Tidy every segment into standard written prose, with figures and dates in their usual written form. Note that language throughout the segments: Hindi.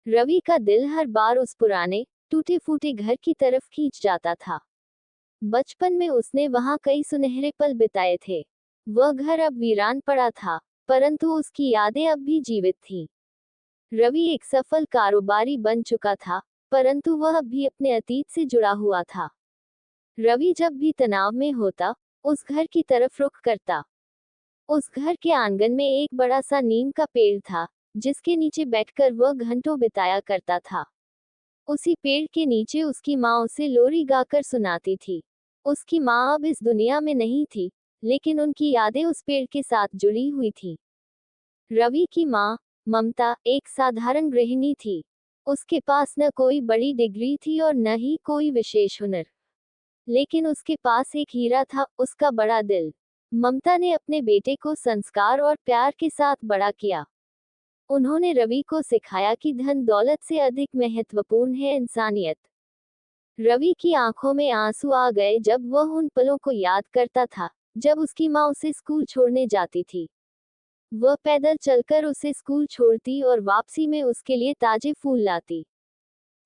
रवि का दिल हर बार उस पुराने टूटे फूटे घर की तरफ खींच जाता था। बचपन में उसने वहां कई सुनहरे पल बिताए थे। वह घर अब वीरान पड़ा था, परंतु उसकी यादें अब भी जीवित थीं। रवि एक सफल कारोबारी बन चुका था, परंतु वह अब भी अपने अतीत से जुड़ा हुआ था। रवि जब भी तनाव में होता, उस घर की तरफ रुख करता। उस घर के आंगन में एक बड़ा सा नीम का पेड़ था, जिसके नीचे बैठकर वह घंटों बिताया करता था। उसी पेड़ के नीचे उसकी माँ उसे लोरी गाकर सुनाती थी। उसकी माँ अब इस दुनिया में नहीं थी, लेकिन उनकी यादें उस पेड़ के साथ जुड़ी हुई थी। रवि की माँ, ममता, एक साधारण गृहिणी थी। उसके पास न कोई बड़ी डिग्री थी और न ही कोई विशेष हुनर, लेकिन उसके पास एक हीरा था, उसका बड़ा दिल। ममता ने अपने बेटे को संस्कार और प्यार के साथ बड़ा किया। उन्होंने रवि को सिखाया कि धन दौलत से अधिक महत्वपूर्ण है इंसानियत। रवि की आंखों में आंसू आ गए जब वह उन पलों को याद करता था, जब उसकी माँ उसे स्कूल छोड़ने जाती थी। वह पैदल चलकर उसे स्कूल छोड़ती और वापसी में उसके लिए ताजे फूल लाती।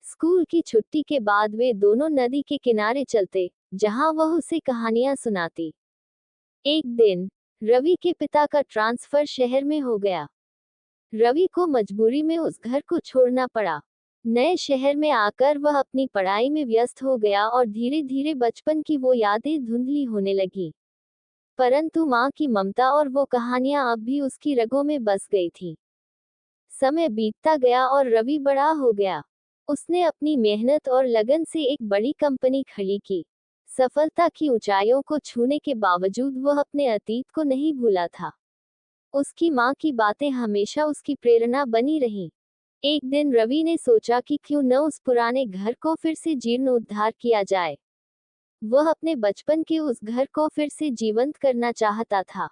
स्कूल की छुट्टी के बाद वे दोनों नदी के किनारे चलते, जहां वह उसे कहानियां सुनाती। एक दिन रवि के पिता का ट्रांसफर शहर में हो गया। रवि को मजबूरी में उस घर को छोड़ना पड़ा। नए शहर में आकर वह अपनी पढ़ाई में व्यस्त हो गया और धीरे धीरे बचपन की वो यादें धुंधली होने लगी। परंतु माँ की ममता और वो कहानियां अब भी उसकी रगों में बस गई थी। समय बीतता गया और रवि बड़ा हो गया। उसने अपनी मेहनत और लगन से एक बड़ी कंपनी खड़ी की। सफलता की ऊंचाइयों को छूने के बावजूद वह अपने अतीत को नहीं भूला था। उसकी माँ की बातें हमेशा उसकी प्रेरणा बनी रहीं। एक दिन रवि ने सोचा कि क्यों न उस पुराने घर को फिर से जीर्णोद्धार किया जाए। वह अपने बचपन के उस घर को फिर से जीवंत करना चाहता था।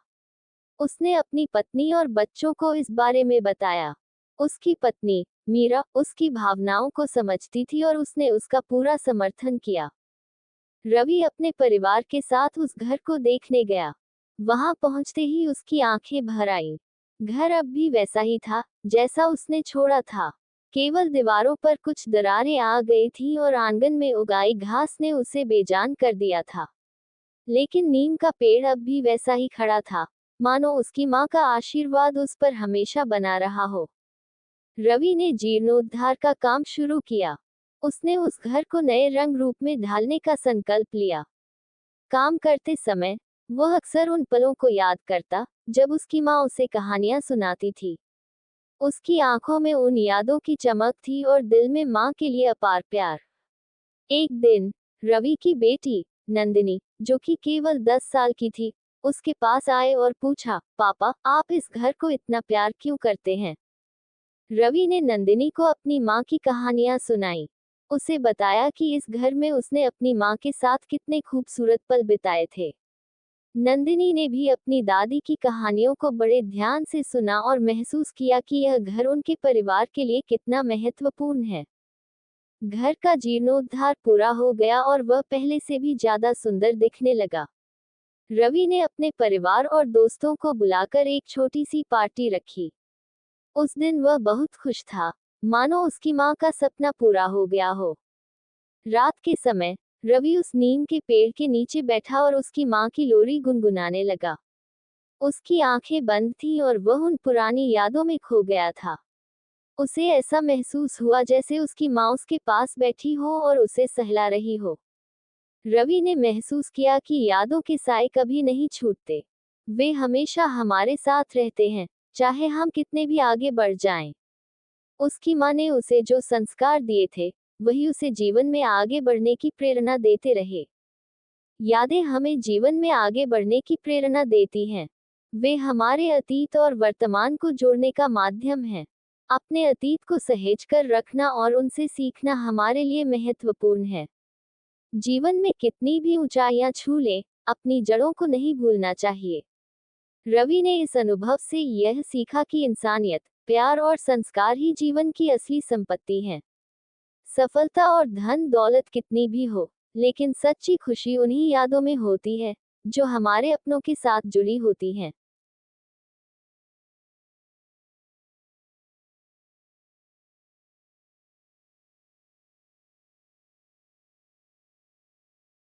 उसने अपनी पत्नी और बच्चों को इस बारे में बताया। उसकी पत्नी, मीरा, उसकी भावनाओं को समझती थी और उसने उसका पूरा समर्थन किया। रवि अपने परिवार के साथ उस घर को देखने गया। वहां पहुंचते ही उसकी आंखें भर आईं। घर अब भी वैसा ही था, जैसा उसने छोड़ा था। केवल दीवारों पर कुछ दरारें आ गई थीं और आंगन में उगाई घास ने उसे बेजान कर दिया था। लेकिन नीम का पेड़ अब भी वैसा ही खड़ा था, मानो उसकी माँ का आशीर्वाद उस पर हमेशा बना रहा हो। रवि ने जीर्णोद्धार का काम शुरू किया। उसने उस घर को नए रंग रूप में ढालने का संकल्प लिया। काम करते समय वह अक्सर उन पलों को याद करता, जब उसकी माँ उसे कहानियां सुनाती थी। उसकी आंखों में उन यादों की चमक थी और दिल में माँ के लिए अपार प्यार। एक दिन रवि की बेटी नंदिनी, जो कि केवल 10 साल की थी, उसके पास आए और पूछा, पापा, आप इस घर को इतना प्यार क्यों करते हैं? रवि ने नंदिनी को अपनी माँ की कहानियां सुनाई। उसे बताया कि इस घर में उसने अपनी माँ के साथ कितने खूबसूरत पल बिताए थे। नंदिनी ने भी अपनी दादी की कहानियों को बड़े ध्यान से सुना और महसूस किया कि यह घर उनके परिवार के लिए कितना महत्वपूर्ण है। घर का जीर्णोद्धार पूरा हो गया और वह पहले से भी ज्यादा सुंदर दिखने लगा। रवि ने अपने परिवार और दोस्तों को बुलाकर एक छोटी सी पार्टी रखी। उस दिन वह बहुत खुश था, मानो उसकी माँ का सपना पूरा हो गया हो। रात के समय रवि उस नीम के पेड़ के नीचे बैठा और उसकी माँ की लोरी गुनगुनाने लगा। उसकी आंखें बंद थीं और वह उन पुरानी यादों में खो गया था। उसे ऐसा महसूस हुआ जैसे उसकी माँ उसके पास बैठी हो और उसे सहला रही हो। रवि ने महसूस किया कि यादों के साए कभी नहीं छूटते। वे हमेशा हमारे साथ रहते हैं, चाहे हम कितने भी आगे बढ़ जाएं। उसकी माँ ने उसे जो संस्कार दिए थे, वही उसे जीवन में आगे बढ़ने की प्रेरणा देते रहे। यादें हमें जीवन में आगे बढ़ने की प्रेरणा देती हैं। वे हमारे अतीत और वर्तमान को जोड़ने का माध्यम हैं। अपने अतीत को सहेजकर रखना और उनसे सीखना हमारे लिए महत्वपूर्ण है। जीवन में कितनी भी ऊंचाइयां छू लें, अपनी जड़ों को नहीं भूलना चाहिए। रवि ने इस अनुभव से यह सीखा कि इंसानियत, प्यार और संस्कार ही जीवन की असली संपत्ति हैं। सफलता और धन दौलत कितनी भी हो, लेकिन सच्ची खुशी उन्हीं यादों में होती है, जो हमारे अपनों के साथ जुड़ी होती हैं।